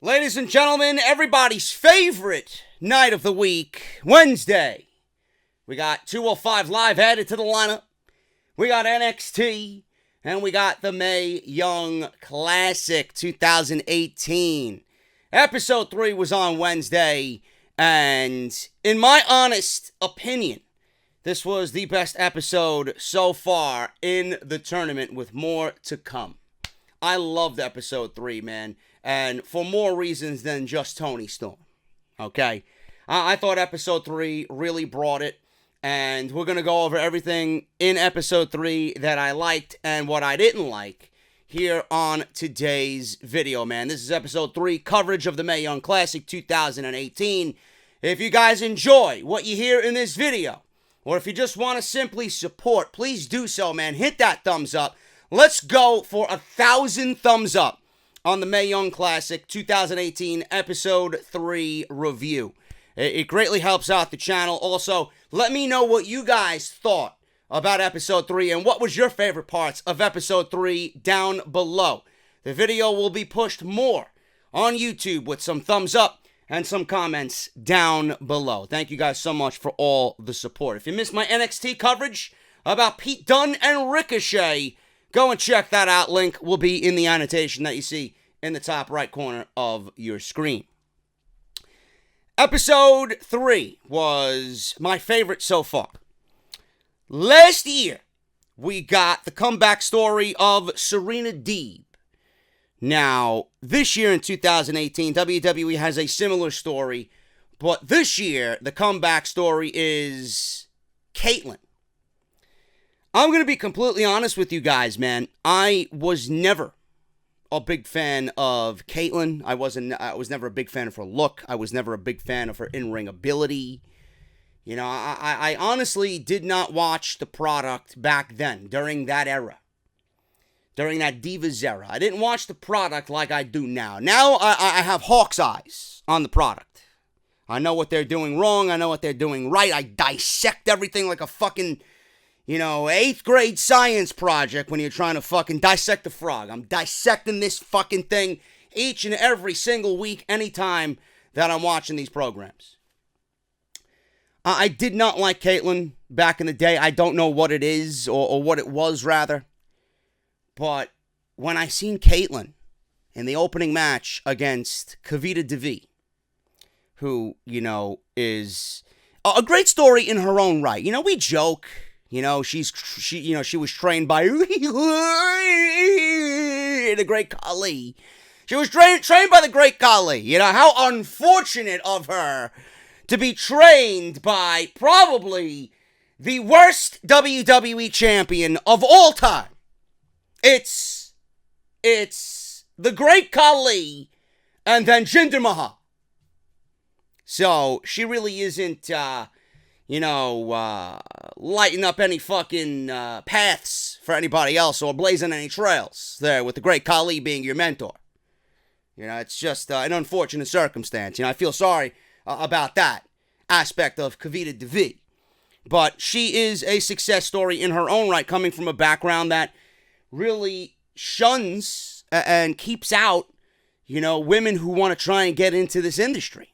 Ladies and gentlemen, everybody's favorite night of the week, Wednesday. We got 205 Live added to the lineup. We got NXT. And we got the Mae Young Classic 2018. Episode 3 was on Wednesday. And in my honest opinion, this was the best episode so far in the tournament with more to come. I loved episode 3, man. And for more reasons than just Toni Storm. Okay? I thought episode 3 really brought it. And we're going to go over everything in episode 3 that I liked and what I didn't like here on today's video, man. This is episode 3, coverage of the Mae Young Classic 2018. If you guys enjoy what you hear in this video, or if you just want to simply support, please do so, man. Hit that thumbs up. Let's go for 1,000 thumbs up on the Mae Young Classic 2018 episode 3 review. It greatly helps out the channel. Also, let me know what you guys thought about episode 3 and what was your favorite parts of episode 3 down below. The video will be pushed more on YouTube with some thumbs up and some comments down below. Thank you guys so much for all the support. If you missed my NXT coverage about Pete Dunne and Ricochet, go and check that out. Link will be in the annotation that you see in the top right corner of your screen. Episode 3 was my favorite so far. Last year, we got the comeback story of Serena Deeb. Now, this year in 2018, WWE has a similar story, but this year, the comeback story is Kaitlyn. I'm going to be completely honest with you guys, man. I was never a big fan of Kaitlyn. I was never a big fan of her look. I was never a big fan of her in-ring ability. You know, I honestly did not watch the product back then, during that era. During that Divas era. I didn't watch the product like I do now. Now, I have hawk's eyes on the product. I know what they're doing wrong. I know what they're doing right. I dissect everything like a fucking, 8th grade science project when you're trying to fucking dissect a frog. I'm dissecting this fucking thing each and every single week, anytime that I'm watching these programs. I did not like Kaitlyn back in the day. I don't know what it is, or what it was, rather. But when I seen Kaitlyn in the opening match against Kavita Devi, who, is a great story in her own right. We joke. She was trained by the great Khali. She was trained by the great Khali. How unfortunate of her to be trained by probably the worst WWE champion of all time. It's the great Khali and then Jinder Mahal. So she really isn't, lighting up any fucking paths for anybody else or blazing any trails there with the great Khali being your mentor. It's just an unfortunate circumstance. I feel sorry about that aspect of Kavita Devi. But she is a success story in her own right, coming from a background that really shuns and keeps out, women who want to try and get into this industry.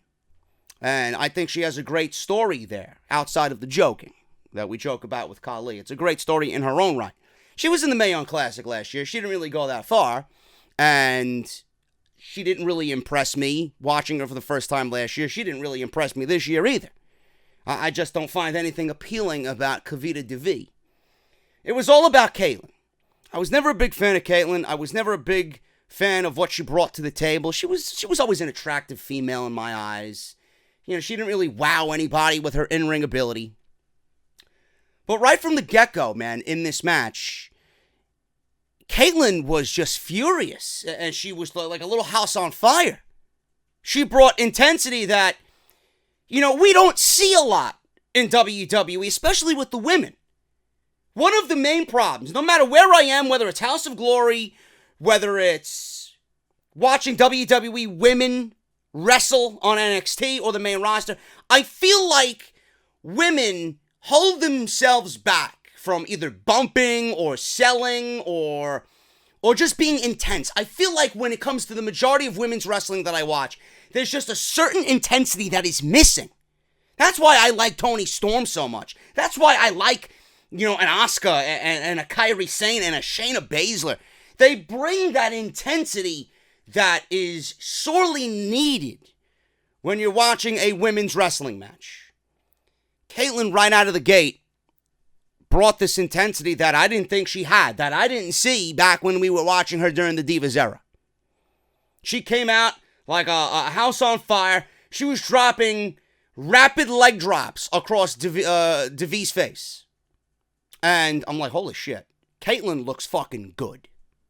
And I think she has a great story there, outside of the joking that we joke about with Khali. It's a great story in her own right. She was in the Mae Young Classic last year. She didn't really go that far. And she didn't really impress me watching her for the first time last year. She didn't really impress me this year either. I just don't find anything appealing about Kavita Devi. It was all about Kaitlyn. I was never a big fan of Kaitlyn. I was never a big fan of what she brought to the table. She was always an attractive female in my eyes. She didn't really wow anybody with her in-ring ability. But right from the get-go, man, in this match, Kaitlyn was just furious. And she was like a little house on fire. She brought intensity that, we don't see a lot in WWE, especially with the women. One of the main problems, no matter where I am, whether it's House of Glory, whether it's watching WWE women wrestle on NXT or the main roster, I feel like women hold themselves back from either bumping or selling or or just being intense. I feel like when it comes to the majority of women's wrestling that I watch, there's just a certain intensity that is missing. That's why I like Toni Storm so much. That's why I like, an Asuka and a Kairi Sane and a Shayna Baszler. They bring that intensity that is sorely needed when you're watching a women's wrestling match. Kaitlyn, right out of the gate, brought this intensity that I didn't think she had, that I didn't see back when we were watching her during the Divas era. She came out like a house on fire. She was dropping rapid leg drops across Devi's face. And I'm like, holy shit. Kaitlyn looks fucking good.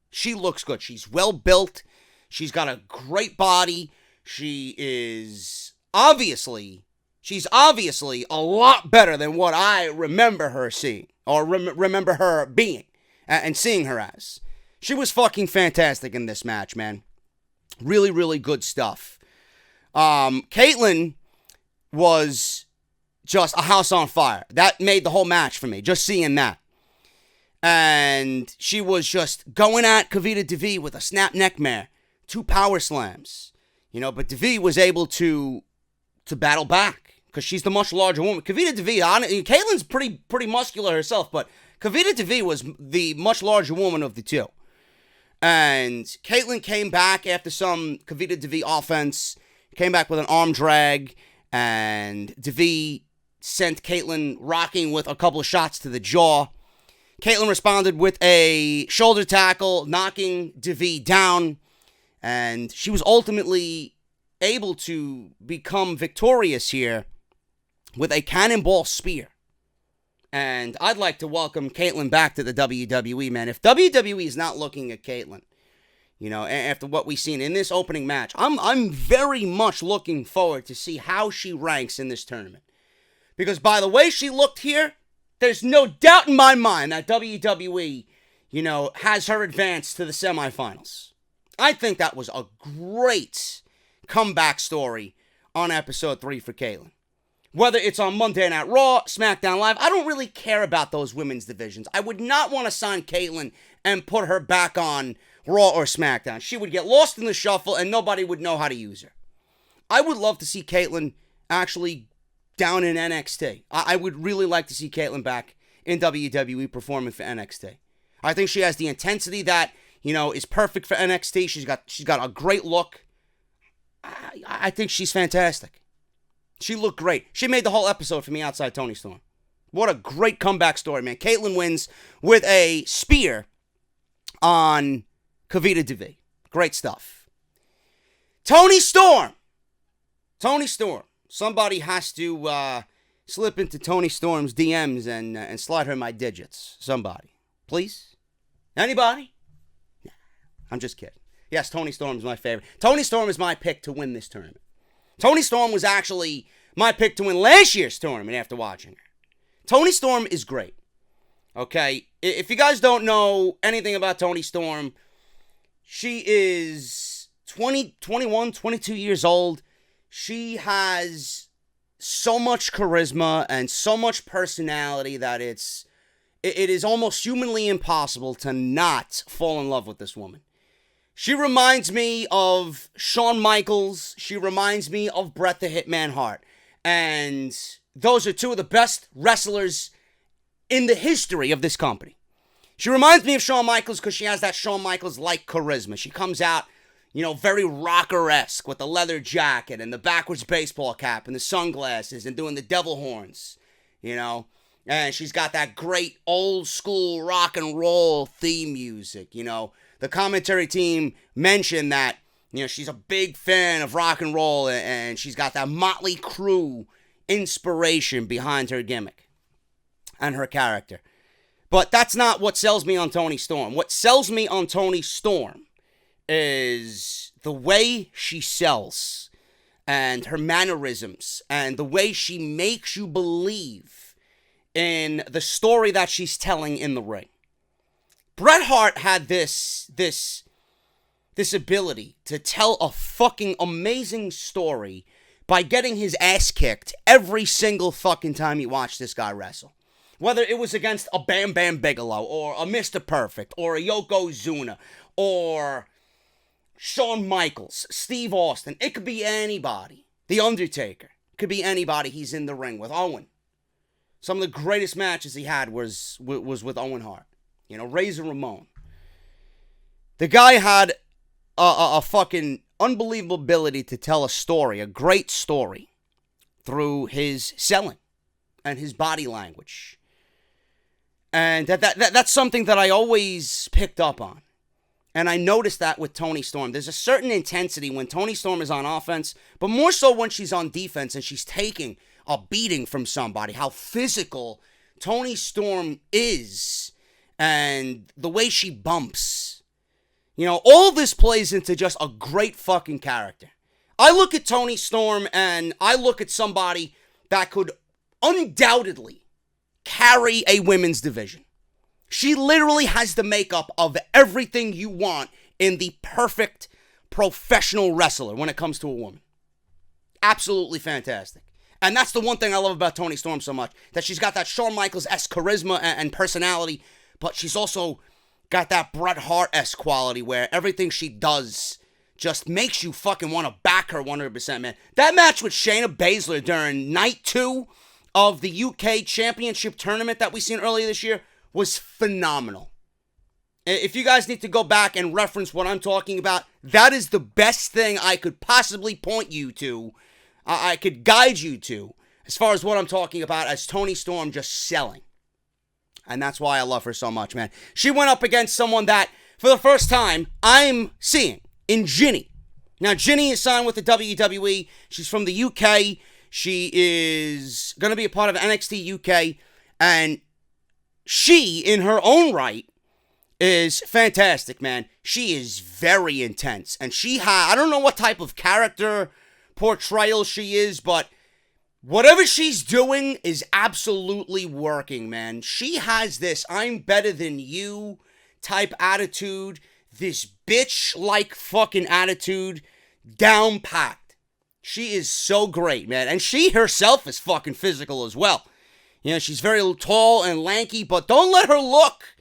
She looks good. She's well built. She's got a great body. She's obviously a lot better than what I remember her seeing, or remember her being, and seeing her as. She was fucking fantastic in this match, man. Really, really good stuff. Kaitlyn was just a house on fire. That made the whole match for me, just seeing that. And she was just going at Kavita Devi with a snap neckmare, 2 power slams. But Devi was able to battle back because she's the much larger woman. Kavita Devi, Kaitlyn's pretty muscular herself, but Kavita Devi was the much larger woman of the two. And Kaitlyn came back after some Kavita Devi offense, came back with an arm drag, and Devi sent Kaitlyn rocking with a couple of shots to the jaw. Kaitlyn responded with a shoulder tackle, knocking Devi down. And she was ultimately able to become victorious here with a cannonball spear. And I'd like to welcome Kaitlyn back to the WWE, man. If WWE is not looking at Kaitlyn, after what we've seen in this opening match, I'm very much looking forward to see how she ranks in this tournament. Because by the way she looked here, there's no doubt in my mind that WWE, has her advanced to the semifinals. I think that was a great comeback story on episode 3 for Kaitlyn. Whether it's on Monday Night Raw, SmackDown Live, I don't really care about those women's divisions. I would not want to sign Kaitlyn and put her back on Raw or SmackDown. She would get lost in the shuffle and nobody would know how to use her. I would love to see Kaitlyn actually down in NXT. I would really like to see Kaitlyn back in WWE performing for NXT. I think she has the intensity that is perfect for NXT. She's got a great look. I think she's fantastic. She looked great. She made the whole episode for me outside Toni Storm. What a great comeback story, man. Kaitlyn wins with a spear on Kavita Devi. Great stuff. Toni Storm. Somebody has to slip into Toni Storm's DMs and slide her my digits. Somebody. Please? Anybody? I'm just kidding. Yes, Toni Storm is my favorite. Toni Storm is my pick to win this tournament. Toni Storm was actually my pick to win last year's tournament after watching her. Toni Storm is great. Okay? If you guys don't know anything about Toni Storm, she is 21, 22 years old. She has so much charisma and so much personality that it is almost humanly impossible to not fall in love with this woman. She reminds me of Shawn Michaels. She reminds me of Bret the Hitman Hart. And those are two of the best wrestlers in the history of this company. She reminds me of Shawn Michaels because she has that Shawn Michaels-like charisma. She comes out, very rocker-esque with the leather jacket and the backwards baseball cap and the sunglasses and doing the devil horns, And she's got that great old-school rock and roll theme music, The commentary team mentioned that, she's a big fan of rock and roll and she's got that Motley Crue inspiration behind her gimmick and her character. But that's not what sells me on Toni Storm. What sells me on Toni Storm is the way she sells and her mannerisms and the way she makes you believe in the story that she's telling in the ring. Bret Hart had this ability to tell a fucking amazing story by getting his ass kicked every single fucking time you watch this guy wrestle. Whether it was against a Bam Bam Bigelow, or a Mr. Perfect, or a Yokozuna, or Shawn Michaels, Steve Austin. It could be anybody. The Undertaker. Could be anybody he's in the ring with. Owen. Some of the greatest matches he had was with Owen Hart. You know, Razor Ramon. The guy had a fucking unbelievable ability to tell a story, a great story, through his selling and his body language. And that's something that I always picked up on. And I noticed that with Toni Storm. There's a certain intensity when Toni Storm is on offense, but more so when she's on defense and she's taking a beating from somebody. How physical Toni Storm is and the way she bumps. You know, all this plays into just a great fucking character. I look at Toni Storm and I look at somebody that could undoubtedly carry a women's division. She literally has the makeup of everything you want in the perfect professional wrestler when it comes to a woman. Absolutely fantastic. And that's the one thing I love about Toni Storm so much. That she's got that Shawn Michaels-esque charisma and personality, but she's also got that Bret Hart-esque quality where everything she does just makes you fucking want to back her 100%, man. That match with Shayna Baszler during night 2 of the UK Championship Tournament that we seen earlier this year was phenomenal. If you guys need to go back and reference what I'm talking about, that is the best thing I could possibly point you to. I could guide you to, as far as what I'm talking about, as Toni Storm just selling. And that's why I love her so much, man. She went up against someone that, for the first time, I'm seeing in Jinny. Now, Jinny is signed with the WWE. She's from the UK. She is going to be a part of NXT UK. And she, in her own right, is fantastic, man. She is very intense. And I don't know what type of character portrayal she is, but whatever she's doing is absolutely working, man. She has this I'm better than you type attitude, this bitch-like fucking attitude, down packed. She is so great, man. And she herself is fucking physical as well. You know, she's very tall and lanky, but don't let her look.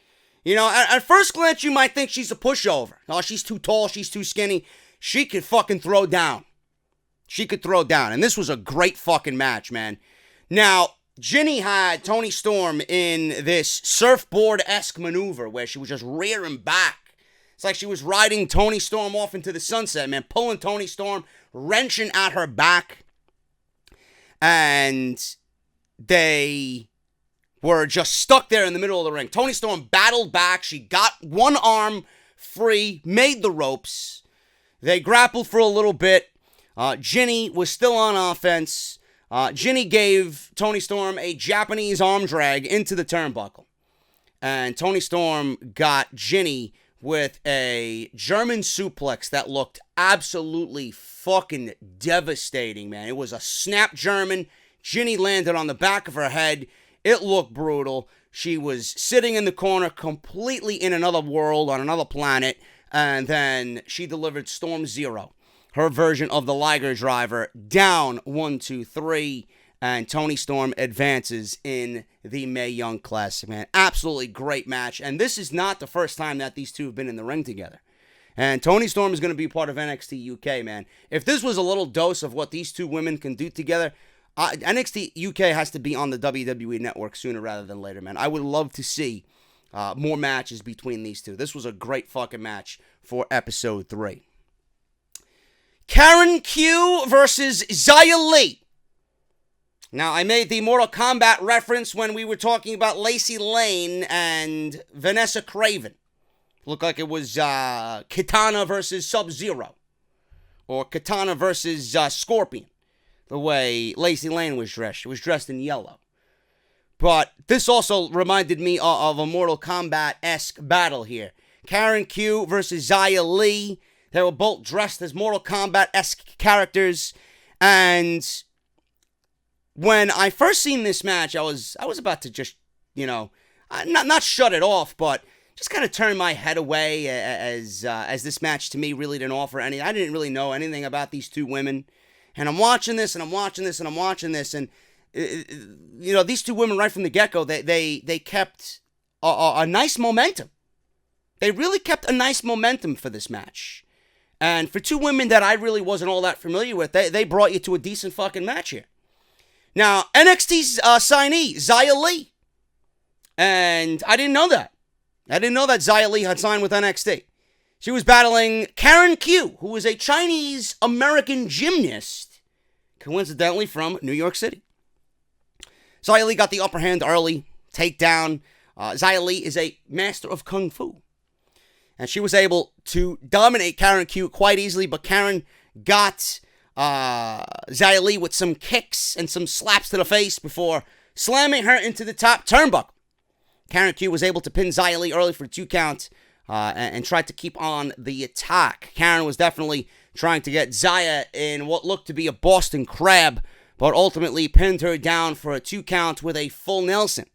You know, at first glance, you might think she's a pushover. Oh, she's too tall, she's too skinny. She could fucking throw down. She could throw down. And this was a great fucking match, man. Now, Jinny had Toni Storm in this surfboard-esque maneuver where she was just rearing back. It's like she was riding Toni Storm off into the sunset, man. Pulling Toni Storm, wrenching at her back. And they were just stuck there in the middle of the ring. Toni Storm battled back. She got one arm free, made the ropes. They grappled for a little bit. Jinny was still on offense. Jinny gave Toni Storm a Japanese arm drag into the turnbuckle. And Toni Storm got Jinny with a German suplex that looked absolutely fucking devastating, man. It was a snap German. Jinny landed on the back of her head. It looked brutal. She was sitting in the corner completely in another world, on another planet. And then she delivered Storm Zero, her version of the Liger Driver, down 1, 2, 3, and Toni Storm advances in the Mae Young Classic, man. Absolutely great match, and this is not the first time that these two have been in the ring together. And Toni Storm is going to be part of NXT UK, man. If this was a little dose of what these two women can do together, NXT UK has to be on the WWE Network sooner rather than later, man. I would love to see more matches between these two. This was a great fucking match for episode 3. Karen Q versus Xia Li. Now, I made the Mortal Kombat reference when we were talking about Lacey Lane and Vanessa Craven. Looked like it was Kitana versus Sub-Zero. Or Kitana versus Scorpion. The way Lacey Lane was dressed. She was dressed in yellow. But this also reminded me of a Mortal Kombat-esque battle here. Karen Q versus Xia Li. They were both dressed as Mortal Kombat-esque characters. And when I first seen this match, I was about to just, you know, not shut it off, but just kind of turn my head away as this match to me really didn't offer any. I didn't really know anything about these two women. And I'm watching this, and I'm watching this, and I'm watching this, and these two women right from the get-go, they kept a nice momentum. They really kept a nice momentum for this match. And for two women that I really wasn't all that familiar with, they brought you to a decent fucking match here. Now, NXT's signee, Xia Li. And I didn't know that. I didn't know that Xia Li had signed with NXT. She was battling Karen Q, who is a Chinese-American gymnast, coincidentally from New York City. Xia Li got the upper hand early, takedown. Xia Li is a master of Kung Fu. And she was able to dominate Karen Q quite easily, but Karen got Xia Li with some kicks and some slaps to the face before slamming her into the top turnbuckle. Karen Q was able to pin Xia Li early for a 2 count and tried to keep on the attack. Karen was definitely trying to get Xia in what looked to be a Boston Crab, but ultimately pinned her down for a 2 count with a full Nelson.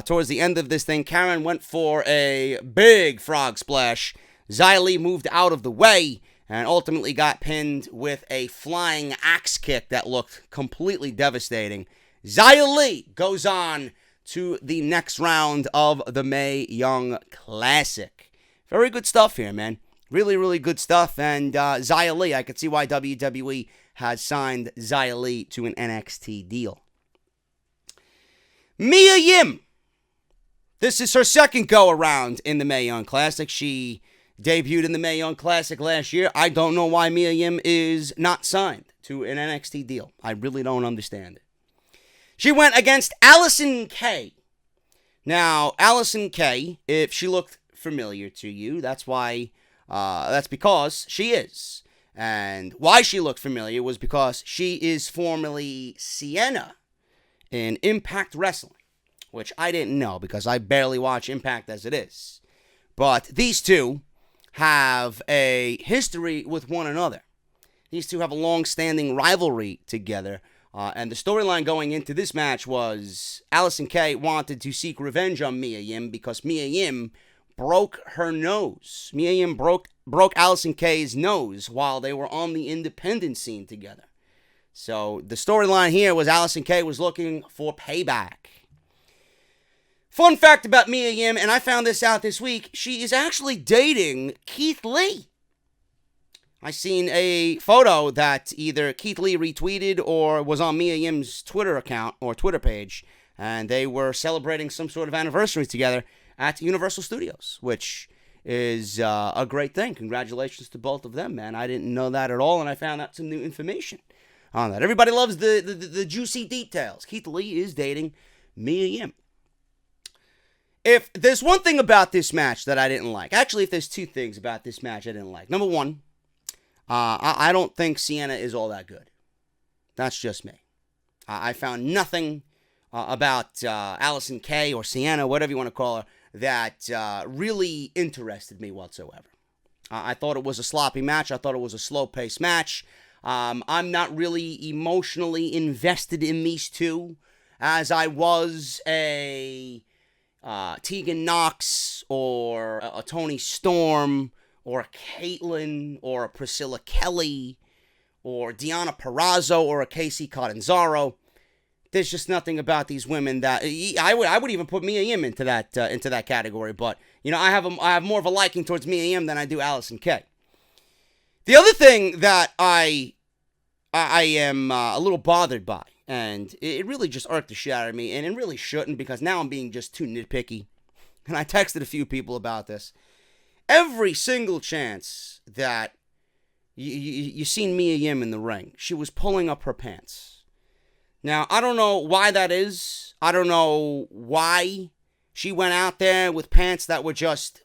Towards the end of this thing, Karen went for a big frog splash. Xia Li moved out of the way and ultimately got pinned with a flying axe kick that looked completely devastating. Xia Li goes on to the next round of the Mae Young Classic. Very good stuff here, man. Really, really good stuff. And Xia Li, I could see why WWE has signed Xia Li to an NXT deal. Mia Yim. This is her second go-around in the Mae Young Classic. She debuted in the Mae Young Classic last year. I don't know why Mia Yim is not signed to an NXT deal. I really don't understand it. She went against Allison Kay. Now, Allison Kay, if she looked familiar to you, that's because she is. And why she looked familiar was because she is formerly Sienna in Impact Wrestling, which I didn't know because I barely watch Impact as it is. But these two have a history with one another. These two have a long-standing rivalry together. And the storyline going into this match was Allison Kay wanted to seek revenge on Mia Yim because Mia Yim broke her nose. Mia Yim broke Allison Kay's nose while they were on the independent scene together. So the storyline here was Allison Kay was looking for payback. Fun fact about Mia Yim, and I found this out this week, she is actually dating Keith Lee. I seen a photo that either Keith Lee retweeted or was on Mia Yim's Twitter account or Twitter page, and they were celebrating some sort of anniversary together at Universal Studios, which is a great thing. Congratulations to both of them, man. I didn't know that at all, and I found out some new information on that. Everybody loves the juicy details. Keith Lee is dating Mia Yim. If there's one thing about this match that I didn't like, actually, if there's two things about this match I didn't like. Number one, I don't think Sienna is all that good. That's just me. I found nothing about Allison Kay or Sienna, whatever you want to call her, that really interested me whatsoever. I thought it was a sloppy match. I thought it was a slow-paced match. I'm not really emotionally invested in these two as I was a Tegan Nox or a Toni Storm or a Kaitlyn or a Priscilla Kelly or Deonna Purrazzo or a Casey Catanzaro. There's just nothing about these women that I would even put Mia Yim into that category. But I have more of a liking towards Mia Yim than I do Allison Kay. The other thing that I am a little bothered by, and it really just irked the shit out of me, and it really shouldn't because now I'm being just too nitpicky. And I texted a few people about this. Every single chance that you seen Mia Yim in the ring, she was pulling up her pants. Now, I don't know why that is. I don't know why she went out there with pants that were just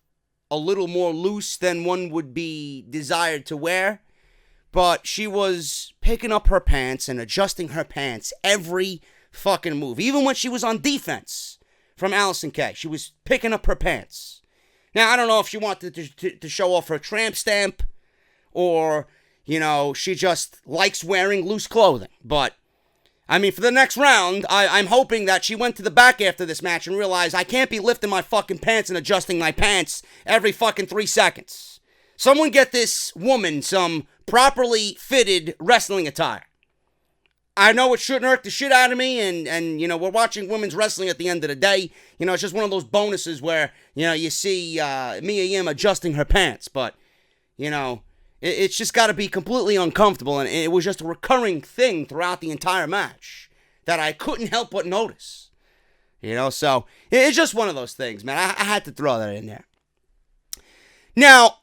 a little more loose than one would be desired to wear. But she was picking up her pants and adjusting her pants every fucking move. Even when she was on defense from Allison Kay, she was picking up her pants. Now, I don't know if she wanted to show off her tramp stamp or, she just likes wearing loose clothing. But I mean, for the next round, I'm hoping that she went to the back after this match and realized I can't be lifting my fucking pants and adjusting my pants every fucking 3 seconds. Someone get this woman some properly fitted wrestling attire. I know it shouldn't hurt the shit out of me, and you know, we're watching women's wrestling at the end of the day. You know, it's just one of those bonuses where, you know, you see Mia Yim adjusting her pants, but, you know, it's just got to be completely uncomfortable, and it was just a recurring thing throughout the entire match that I couldn't help but notice. You know, so it's just one of those things, man. I had to throw that in there. Now,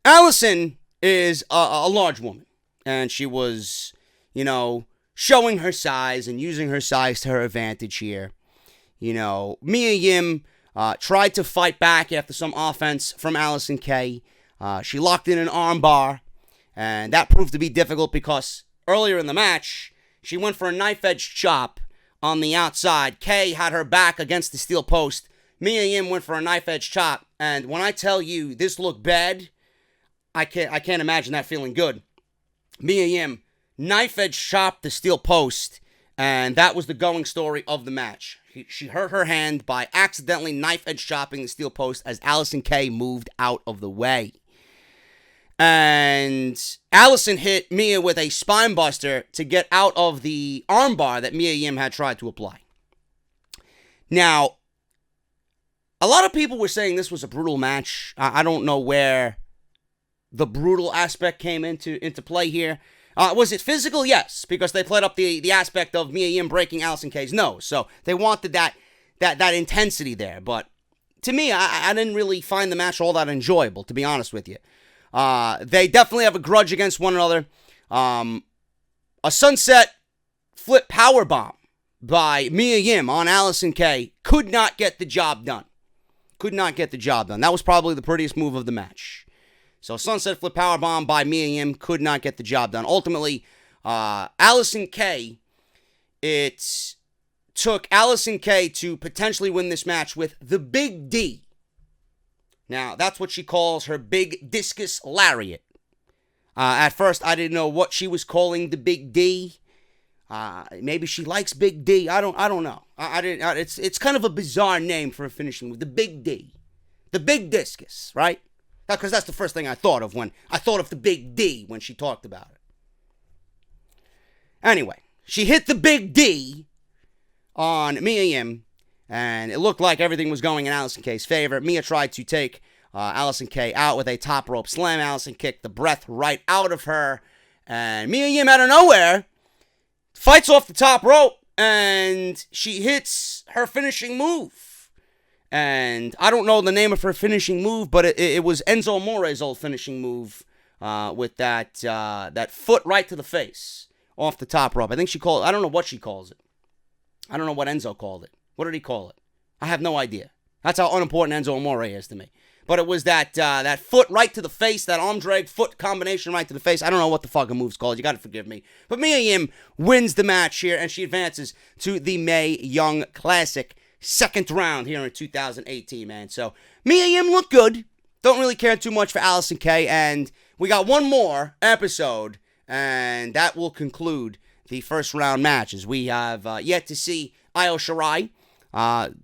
Allison is a large woman, and she was, you know, showing her size and using her size to her advantage here. You know, Mia Yim tried to fight back after some offense from Allison Kay. She locked in an armbar, and that proved to be difficult because earlier in the match, she went for a knife-edge chop on the outside. Kay had her back against the steel post. Mia Yim went for a knife-edge chop, and when I tell you this looked bad, I can't imagine that feeling good. Mia Yim knife-edge chopped the steel post, and that was the going story of the match. She hurt her hand by accidentally knife-edge chopping the steel post as Allison Kay moved out of the way. And Allison hit Mia with a spine buster to get out of the armbar that Mia Yim had tried to apply. Now, a lot of people were saying this was a brutal match. I don't know where the brutal aspect came into play here. Was it physical? Yes, because they played up the aspect of Mia Yim breaking Allison Kay's nose. So they wanted that intensity there. But to me, I didn't really find the match all that enjoyable, to be honest with you. They definitely have a grudge against one another. A sunset flip powerbomb by Mia Yim on Allison Kay could not get the job done. That was probably the prettiest move of the match. So sunset flip powerbomb by Mia Yim could not get the job done. Ultimately, Allison Kay, it took Allison Kay to potentially win this match with the Big D. Now, that's what she calls her big discus lariat. At first, I didn't know what she was calling the Big D. Maybe she likes Big D. I don't know. It's kind of a bizarre name for a finishing move. The Big D. The big discus, right? Because that's the first thing I thought of when I thought of the Big D when she talked about it. Anyway, she hit the Big D on Mia Yim, and it looked like everything was going in Allison Kay's favor. Mia tried to take Allison Kay out with a top rope slam. Allison kicked the breath right out of her, and Mia Yim out of nowhere fights off the top rope, and she hits her finishing move. And I don't know the name of her finishing move, but it was Enzo Amore's old finishing move with that foot right to the face off the top rope. I think she called it, I don't know what she calls it. I don't know what Enzo called it. What did he call it? I have no idea. That's how unimportant Enzo Amore is to me. But it was that foot right to the face, that arm drag foot combination right to the face. I don't know what the fucking move's called. You got to forgive me. But Mia Yim wins the match here, and she advances to the Mae Young Classic. Second round here in 2018, man. So, Mia Yim looked good. Don't really care too much for Allison Kay. And we got one more episode, and that will conclude the first round matches. We have yet to see Io Shirai.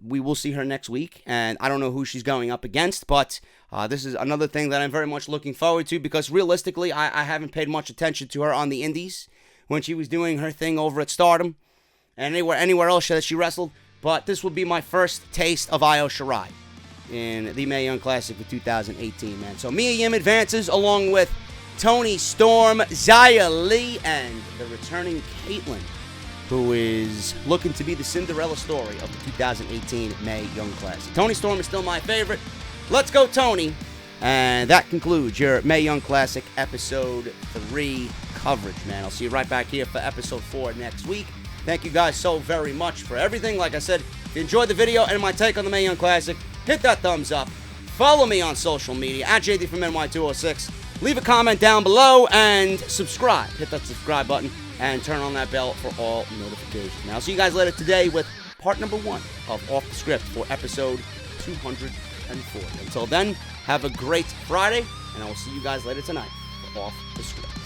We will see her next week, and I don't know who she's going up against, but this is another thing that I'm very much looking forward to, because realistically, I haven't paid much attention to her on the indies when she was doing her thing over at Stardom and anywhere else that she wrestled. But this will be my first taste of Io Shirai in the Mae Young Classic for 2018, man. So Mia Yim advances along with Toni Storm, Xia Li, and the returning Kaitlyn, who is looking to be the Cinderella story of the 2018 Mae Young Classic. Toni Storm is still my favorite. Let's go, Toni. And that concludes your Mae Young Classic Episode 3 coverage, man. I'll see you right back here for Episode 4 next week. Thank you guys so very much for everything. Like I said, if you enjoyed the video and my take on the Mae Young Classic, hit that thumbs up. Follow me on social media, at JD from NY206. Leave a comment down below and subscribe. Hit that subscribe button and turn on that bell for all notifications. Now, I'll see you guys later today with part number 1 of Off the Script for episode 240. Until then, have a great Friday, and I will see you guys later tonight for Off the Script.